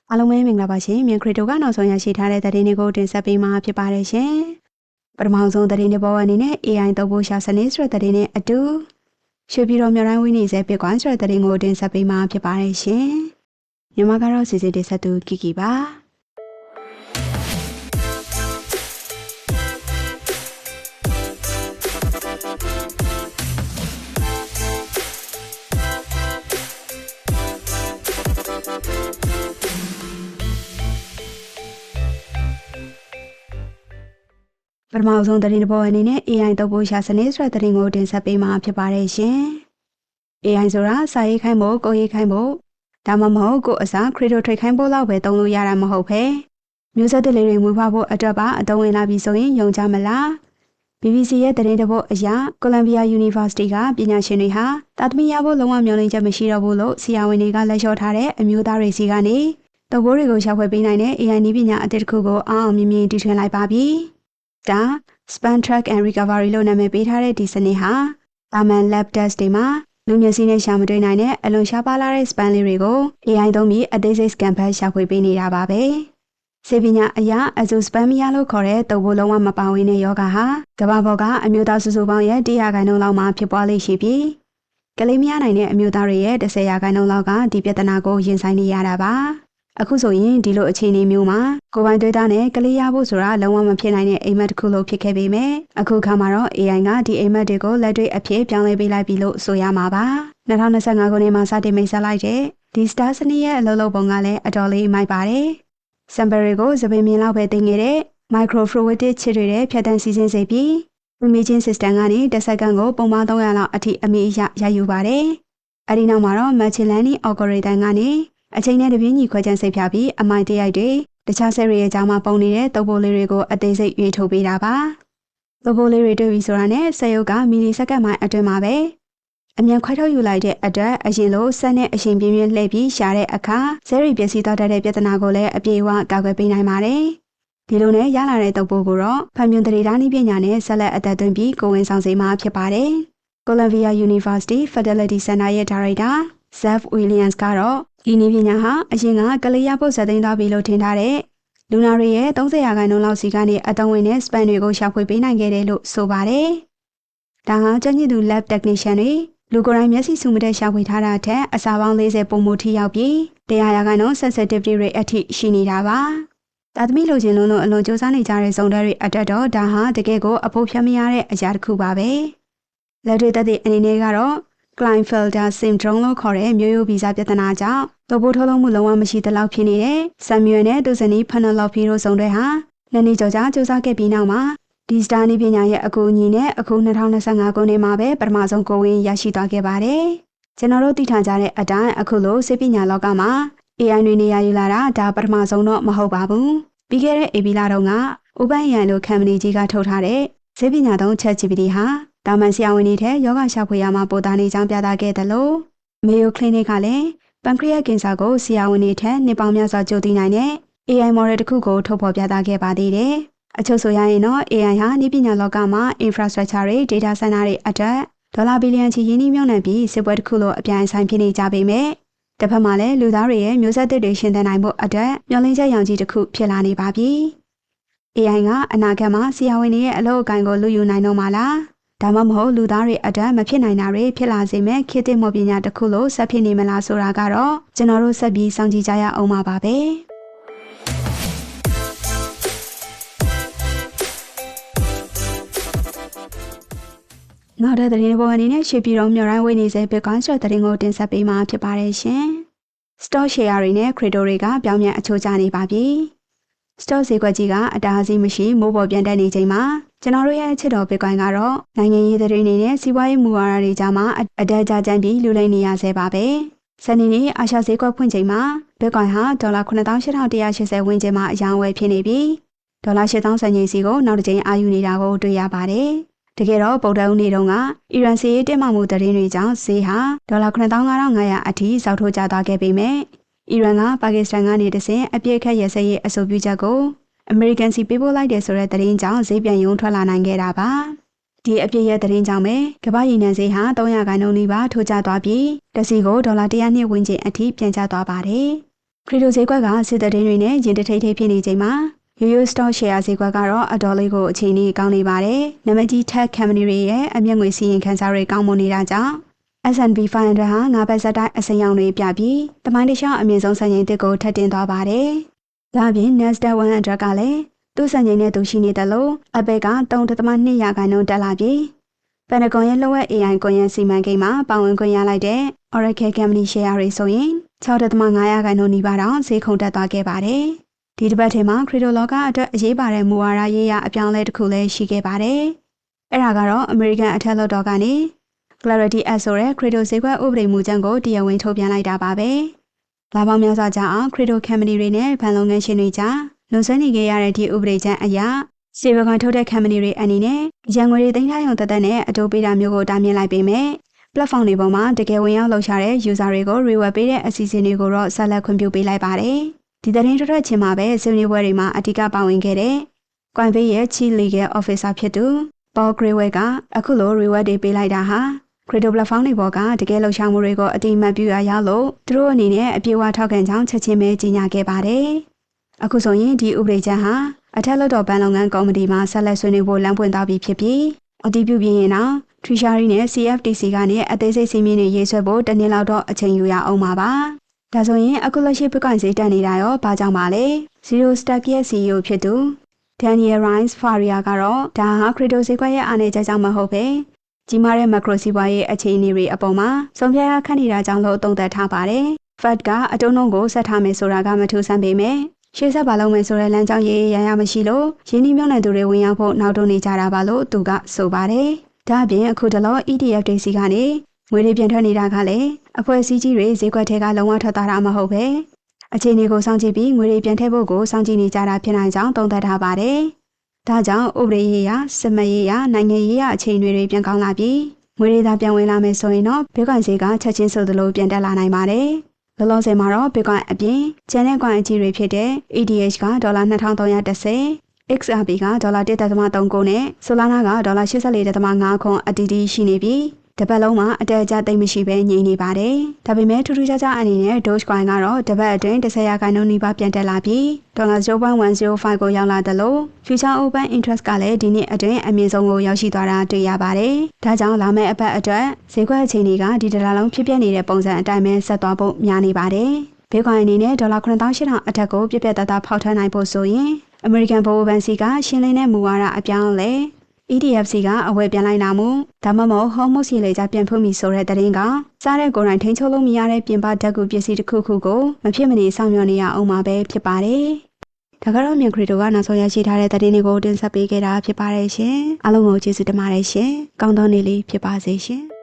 အားလုံးပဲမင်္ဂလာပါရှင်မြန်ခရစ်တိုကနောက်ဆုံးရရှိထားတဲ့သတင်းတွေကိုတင်ဆက်ပေးမှာဖြစ်ပါတယ်ရှင်ပထမဆုံးသတင်းတွေပေါ်အနေနဲ့ AI သုံးဖို့ရှာစနစ်ဆိုတဲ့သတင်းနဲ့အတူရွှေပြည်တော်မြို့တိုင်းဝင်းနေစေဖြစ်ကွာဆိုတဲ့သတင်းကိုတင်ဆက်ပေးမှာဖြစ်ပါတယ်ရှင်မြန်မာကတော့စီစဉ်တင်ဆက်သူကီကီပါပထမဆုံးသတင်းတစ်ပုဒ်အနေနဲ့ AI သုံးဖို့ရှာစနစ်ဆိုတဲ့သတင်းကိုတင်ဆက်ပေးမှာဖြစ်ပါတယ်ရှင်။ AI ဆိုတာစာရေးခိုင်းဖို့ကိုရေးခိုင်းဖို့ဒါမှမဟုတ်ကိုအစားခရစ်တိုထိတ်ခိုင်းဖို့လောက်ပဲသုံးလို့ရတာမဟုတ်ပဲမျိုးဆက်တွေလေးတွေမွေးဖွားဖို့အတွက်ပါအသုံးဝင်လာပြီဆိုရင်ယုံကြမလား BBC ရဲ့သတင်းတစ်ပုဒ်အရ Columbia University ကပညာရှင်တွေဟာတာသမီရဖို့လုံးဝမျှော်လင့်ချက်မရှိတော့ဘူးလို့ဆရာဝန်တွေကလက်လျှော့ထားတဲ့အမျိုးသားတွေစီကနေတုပ်ပိုးတွေကိုရှာဖွေပေးနိုင်တဲ့ AI နည်းပညာအသစ်တစ်ခုကိုအောင်မြင်မြင်တီထွင်လိုက်ပါပြီ။ဒါ Span Track and Recovery လို့နာမည်ပေးထားတဲ့ဒီစနစ်ဟာတာမန် lab test တွေမှာလူမျက်စိနဲ့ရှာမတွေ့နိုင်တဲ့အလွန်ရှားပါးလာတဲ့ span လေးတွေကို AI သုံးပြီးအသေးစိတ် scan ဖတ်ရှာဖွေပေးနေတာပါပဲ။ဆေးပညာအရာအဇူ spamia လို့ခေါ်တဲ့တုပ်ပိုးလုံးဝမပါဝင်တဲ့ယောဂဟာကမ္ဘာပေါ်ကအမျိုးသားစုစုပေါင်းရဲ့100%လောက်မှာဖြစ်ပွားလိမ့်ရှိပြီးကလေးမရနိုင်တဲ့အမျိုးသားတွေရဲ့10%လောက်ကဒီပြဿနာကိုရင်ဆိုင်နေရတာပါ။အခုဆိုရင်ဒီလိုအခြေအနေမျိုးမှာကိုယ်ပိုင်တွေးတာနဲ့ကလေးရဖို့ဆိုတာလုံးဝမဖြစ်နိုင်တဲ့အိမ်မက်တစ်ခုလို့ဖြစ်ခဲ့ပေမဲ့အခုခါမှာတော့ AI ကဒီအိမ်မက်တွေကိုလက်တွေ့အဖြစ်ပြောင်းလဲပေးလိုက်ပြီလို့ဆိုရမှာပါ2025ခုနှစ်မှာစတင်မိတ်ဆက်လိုက်တဲ့ဒီ Star စနစ်ရဲ့အလုပ်လုပ်ပုံကလည်းအတော်လေးမိုက်ပါတယ်။ sample တွေကိုသပင်မြင်လောက်ပဲတင်ခဲ့တဲ့ microfluidic ချစ်တွေနဲ့ဖြတ်တန်းစီစဉ်စေပြီး imaging system ကနေတစ်စက္ကန့်ကိုပုံမှန်300လောက်အထိအမြင့်ရယူပါတယ်။အဲဒီနောက်မှာတော့ machine learning algorithm ကနေအချိန်နဲ့တပြေးညီခွဲခြမ်းစိတ်ဖြာပြီးအမိုင်တရိုက်တွေတခြားဆက်တွေရဲ့ကြားမှာပုံနေတဲ့တုပ်ပိုးလေးတွေကိုအသေးစိတ်ရွေးထုတ်ပေးတာပါတုပ်ပိုးလေးတွေတွေ့ပြီဆိုတာနဲ့စက်ရုပ်ကမီလီစက္ကန့်ပိုင်းအတွင်းမှာပဲအမြန်ခွဲထုတ်ယူလိုက်တဲ့အတွက်အရင်လိုစက်နဲ့အရှင်ပြင်းပြင်းလှည့်ပြီးရှာတဲ့အခါဆဲရီပျက်စီးသွားတတ်တဲ့ပြဿနာကိုလည်းအပြေအဝကာကွယ်ပေးနိုင်ပါတယ်ဒီလိုနဲ့ရလာတဲ့တုပ်ပိုးကိုတော့ဖန်ပြွန်တရေဓာနည်းပညာနဲ့ဆက်လက်အသက်သွင်းပြီးကိုဝင်ဆောင်စေမှာဖြစ်ပါတယ် Columbia University Fertility Center ရဲ့ဒါရိုက်တာ Zeph Williams ကတော့ဒီနည်းပညာဟာအရင်ကကလေးရဖို့ဇာတ်သိမ်းသွားပြီလို့ထင်ထားတဲ့လူနာတွေရဲ့30%လောက်စီကနေအသုံးဝင်တဲ့ span တွေကိုရှာဖွေပေးနိုင်ခဲ့တယ်လို့ဆိုပါတယ်။ဒါဟာကျွမ်းကျင်သူ lab technician တွေလူကိုယ်တိုင်မျက်စိစုမတဲ့ရှာဖွေထားတာထက်အစာပေါင်း40ပုံမူထိရောက်ပြီး100% sensitivity rate အထိရှိနေတာပါ။ဒါသမီးလိုချင်လုံးအလွန်စူးစမ်းနေကြတဲ့ဇုံတွေအတွက်တော့ဒါဟာတကယ်ကိုအဖို့ဖြတ်မရတဲ့အရာတစ်ခုပါပဲ။လက်တွေ့သက်သေအနေနဲ့ကတော့ Klinefelter syndrome လို့ခေါ်တဲ့မျိုးရိုးဗီဇပြဿနာကြောင့်တုပ်ပိုးထုတ်လုပ်မှုလုံးဝမရှိသလောက်ဖြစ်နေတဲ့ဆမ်မြွယ်နဲ့သူဇနီးဖန်နယ်လော်ဖီတို့ဆောင်တွေဟာနှစ်နှစ်ကျော်ကြာစူးစမ်းခဲ့ပြီးနောက်မှာဒီစတာနည်းပညာရဲ့အကူအညီနဲ့အခု2025ခုနှစ်မှာပဲပထမဆုံးကိုဝင်ရရှိသွားခဲ့ပါတယ်။ကျွန်တော်တို့သိထားကြတဲ့အတိုင်းအခုလိုဆေးပညာလောကမှာ AI တွေနေရာယူလာတာဒါပထမဆုံးတော့မဟုတ်ပါဘူး။ပြီးခဲ့တဲ့ AB လတုန်းကဥပန်းရန်လိုခံမဏီကြီးကထုတ်ထားတဲ့ဆေးပညာသုံး ChatGPT ဟာတာမန်ဆရာဝန်တွေထက်ယောဂရှာဖွေရမှာပိုတာနေကြောင်းပြသခဲ့တယ်လို့ Mayo Clinic ကလည်းပန်ခရီးယားကင်ဆာကိုဆရာဝန်တွေထက်နှစ်ပေါင်းများစွာကြိုသိနိုင်တဲ့ AI model တစ်ခုကိုထုတ်ဖော်ပြသခဲ့ပါသေးတယ်။အချုပ်ဆိုရရင်တော့ AI ဟာနည်းပညာလောကမှာ infrastructure တွေ data center တွေအတွက်ဒေါ်လာဘီလီယံချီရင်းနှီးမြှုပ်နှံပြီးစစ်ပွဲတစ်ခုလိုအပြိုင်ဆိုင်ဖြစ်နေကြပေမဲ့တစ်ဖက်မှာလည်းလူသားတွေရဲ့မျိုးဆက်သစ်တွေရှင်သန်နိုင်ဖို့အတွက်မျှော်လင့်ချက်ရောင်ကြီးတစ်ခုဖြစ်လာနေပါပြီ။ AI ကအနာဂတ်မှာဆရာဝန်တွေရဲ့အလုပ်အကိုင်ကိုလူယူနိုင်တော့မှာလား။ဒါမှမဟုတ်လူသားတွေအတွက်မဖြစ်နိုင်တာတွေဖြစ်လာစေမဲ့ခေတ်သစ်မော်ပညာတစ်ခုလို့ဆက်ဖြစ်နေမလားဆိုတာကတော့ကျွန်တော်တို့ဆက်ပြီးစောင့်ကြည့်ကြရအောင်ပါပဲနောက်တဲ့သတင်းပေါ်အနေနဲ့ရွှေပြည်တော်မြို့တိုင်းဝေးနေစေ Bitcoin ဆိုတဲ့သတင်းကိုတင်ဆက်ပေးမှာဖြစ်ပါတယ်ရှင်။ Stock share တွေနဲ့ crypto တွေကပြောင်းပြန်အချိုးကျနေပါပြီ။ Stock ဈေးကွက်ကြီးကအတားအဆီးမရှိမိုးပေါ်ပြန်တက်နေချိန်မှာကျွန်တော်တို့ရဲ့ချစ်တော် Bitcoin ကတော့နိုင်ငံရေးသတင်းတွေနဲ့စီးပွားရေးမူဝါဒတွေကြားမှာအတက်ကြကြမ်းပြီးလူလိမ့်နေရဆဲပါပဲ။စနေနေ့အာရှဈေးကွက်ဖွင့်ချိန်မှာ Bitcoin ဟာဒေါ်လာ98,180ဝန်းကျင်မှာအယောင်းဝယ်ဖြစ်နေပြီးဒေါ်လာ8,000 စံချိန်စီကိုနောက်တစ်ကြိမ်အာယူနေတာကိုတွေ့ရပါတယ်။တကယ်တော့ဗုဒ္ဓဦးနေ့တုန်းကအီရန်စစ်ရေးတင်းမာမှုသတင်းတွေကြောင့်ဈေးဟာဒေါ်လာ95,500အထိစောက်ထိုးကျသွားခဲ့ပေမဲ့အီရန်ကပါကစ္စတန်ကနေတဆင့်အပြည့်အခက်ရစရေးအဆိုပြုချက်ကိုအမေရိကန်စီပေးပို့လိုက်တယ်ဆိုတဲ့သတင်းကြောင့်ဈေးပြန်ရုံထွက်လာနိုင်ခဲ့တာပါဒီအပြည့်ရဲ့သတင်းကြောင့်ပဲကမ္ဘာ့ရေနံဈေးဟာ300ခန့်နီးပါးထိုးကျသွားပြီးတစ်စီကိုဒေါ်လာ102ဝန်းကျင်အထိပြန်ကျသွားပါတယ် ခရီဒိုဈေးကွက်ကစစ်တရင်တွေနဲ့ရင်တထိတ်ထိတ်ဖြစ်နေချိန်မှာရိုးရိုး stock share ဈေးကွက်ကတော့အတော်လေးကိုအခြေအနေကောင်းနေပါတယ်။နံပါတ်ကြီး tech company တွေရဲ့အမျက်ငွေစီရင်ခံစားတွေကောင်းမွန်နေတာကြောင့် S&P 500ဟာငါးဘက်ဆက်တိုက်အစိမ်းရောင်တွေပြပြီးတမိုင်းတခြားအမြင့်ဆုံးစံချိန်တစ်ကိုထပ်တင်သွားပါတယ်။ဒါအပြင် Nasdaq 100ကလည်းသူ့စံချိန်နဲ့သူရှိနေတယ်လို့အပိတ်က 3.2 ရာခိုင်နှုန်းတက်လာပြီးပန်တဂွန်ရဲ့လှုပ်ဝက် AI ကွန်ရက်စီမံကိန်းမှာပါဝင်ခွင့်ရလိုက်တဲ့ Oracle Company share တွေဆိုရင် 6.5 ရာခိုင်နှုန်းနီးပါးတောင်ဈေးခုန်တက်သွားခဲ့ပါတယ်။ဒီတစ်ပတ်ထဲမှာခရီဒိုလောကအတွက်အရေးပါတဲ့မူဝါဒရေးရာအပြောင်းအလဲတစ်ခုလည်းရှိခဲ့ပါတယ်။အဲ့ဒါကတော့ American အထက်လွှတ်တော်ကနေ Clarity Act ဆိုတဲ့ခရီဒိုဈေးကွက်ဥပဒေမူကြမ်းကိုတရားဝင်ထုတ်ပြန်လိုက်တာပါပဲ။လာပေါင်းများစွာကြာအောင်ခရီဒို company တွေနဲ့ဘဏ်လုပ်ငန်းရှင်တွေကြားလွန်ဆွဲနေခဲ့ရတဲ့ဒီဥပဒေကြမ်းအရစီဗကန်ထုတ်တဲ့ company တွေအနေနဲ့ရန်ငွေတွေသိမ်းထားရုံသက်သက်နဲ့အတိုးပေးတာမျိုးကိုတားမြစ်လိုက်ပေမဲ့ platform တွေပေါ်မှာတကယ်ဝင်ရောက်လှုပ်ရှားတဲ့ user တွေကို reward ပေးတဲ့အစီအစဉ်တွေကိုတော့ဆက်လက်ခွင့်ပြုပေးလိုက်ပါတယ်။ဒီသတင်းထွက်ချင်းမှာပဲဆွေးနွေးပွဲတွေမှာအဓိကပါဝင်ခဲ့တဲ့ Coinbase ရဲ့ Chief Legal Officer ဖြစ်သူ Paul Grewal ကအခုလို reward တွေပေးလိုက်တာဟာcrypto platform တွေပေါ်ကတကယ်လှုပ်ရှားမှုတွေကိုအတိအမှတ်ပြုရရောက်လို့သူတို့အနေနဲ့အပြေအဝထောက်ခံကြောင်းချက်ချင်းပဲကြေညာခဲ့ပါတယ်။အခုဆိုရင်ဒီဥပဒေကြမ်းဟာအထက်လွှတ်တော်ဘဏ်လုပ်ငန်းကော်မတီမှာဆက်လက်ဆွေးနွေးဖို့လမ်းပွင့်သွားပြီဖြစ်ပြီးအတည်ပြုပြီးရင်တော့ Treasury နဲ့ CFTC ကနေအသေးစိတ်စီမင်းတွေရေးဆွဲဖို့တနည်းလောက်တော့အချိန်ယူရအောင်ပါပါ။ဒါဆိုရင်အခုလက်ရှိ Bitcoin ဈေးတက်နေတာရောဘာကြောင့်ပါလဲ။ Zero Stack ရဲ့ CEO ဖြစ်သူ Daniel Rice Faria ကတော့ဒါဟာခရီဒိုဈေးကွက်ရဲ့အားနည်းချက်ကြောင့်မဟုတ်ပဲကြီးမားတဲ့မက်ခရိုစီးပွားရေးအခြေအနေတွေအပေါ်မှာဆုံးဖြတ်ရခက်နေတာကြောင့်လို့သုံးသပ်ထားပါတယ်။ Fed ကအတုံးလုံးကိုဆက်ထားမယ်ဆိုတာကမထူးဆန်းပေမဲ့ရှေ့ဆက်ပါလုံးမယ်ဆိုတဲ့လမ်းကြောင်းရေးရရမရှိလို့ရင်းနှီးမြှုပ်နှံသူတွေဝင်ရောက်ဖို့နောက်တွန်းနေကြတာပါလို့သူကဆိုပါတယ်။ဒါအပြင်အခုတလော ETF တွေစီကနေငွေတွေပြန်ထွက်နေတာကလည်းအဖွဲ့အစည်းကြီးတွေဈေးကွက်ထဲကလုံးဝထွက်သွားတာမဟုတ်ပဲအခြေအနေကိုစောင့်ကြည့်ပြီးငွေတွေပြန်ထည့်ဖို့ကိုစောင့်ကြည့်နေကြတာဖြစ်နိုင်ကြောင်းသုံးသပ်ထားပါတယ်။ဒါကြောင့်ဥပဒေရေးရာစစ်မှန်ရေးရာနိုင်ငံရေးရာအခြေအနေတွေပြန်ကောင်းလာပြီးငွေတွေသာပြန်ဝင်လာမယ်ဆိုရင်တော့ Bitcoin ဈေးကချက်ချင်းဆိုသလိုပြန်တက်လာနိုင်ပါတယ်။လောလောဆယ်မှာတော့ Bitcoin အပြင်ကျန်တဲ့ coin အကြီးတွေဖြစ်တဲ့ ETH ကဒေါ်လာ2310 XRP ကဒေါ်လာ 1.39 နဲ့ Solana ကဒေါ်လာ 84.5 ခွန်အတီးတီးရှိနေပြီးတပတ်လုံးမှာအတက်အကျသိမ့်မရှိပဲငြိမ်နေပါတယ်။ဒါပေမဲ့ထူးထူးခြားခြားအနေနဲ့ Dogecoin ကတော့တပတ်အတွင်း10ရာခိုင်နှုန်းနီးပါးပြန်တက်လာပြီးဒေါ်လာ 0.105 ကိုရောက်လာတယ်လို့ Future Open Interest ကလည်းဒီနှစ်အတွင်းအမြင့်ဆုံးကိုရောက်ရှိသွားတာတွေ့ရပါတယ်။ဒါကြောင့်လာမယ့်အပတ်အတွက်ဈေးကွက်အခြေအနေကဒီတစ်လလုံးဖြစ်ပျက်နေတဲ့ပုံစံအတိုင်းပဲဆက်သွားဖို့များနေပါတယ်။ Bitcoin အနေနဲ့ဒေါ်လာ 9800 အထက်ကိုပြပြတတ်ဖောက်ထွက်နိုင်ဖို့ဆိုရင်American ဗဟိုဘဏ်စီကရှင်းလင်းတဲ့မူဝါဒအပြောင်းအလဲEDFC ကအဝယ်ပြန်လိုက်တာမို့ဒါမှမဟုတ် Hormuz ရေလေကြပြန်ဖွင့်ပြီဆိုတဲ့သတင်းကစားတဲ့ကိုယ်တိုင်ထိန်းချုပ်လို့မရတဲ့ပြင်ပဓာတ်ကူပစ္စည်းတစ်ခုခုကိုမဖြစ်မနေဆောင်ရွက်နေရအောင်မှာပဲဖြစ်ပါတယ်။ဒါကတော့မြန်ခရီတိုကနောက်ဆုံးရရှိထားတဲ့သတင်းတွေကိုတင်ဆက်ပေးခဲ့တာဖြစ်ပါတယ်ရှင်။အားလုံးကိုကျေးဇူးတင်ပါတယ်ရှင်။ကောင်းသောနေ့လေးဖြစ်ပါစေရှင်။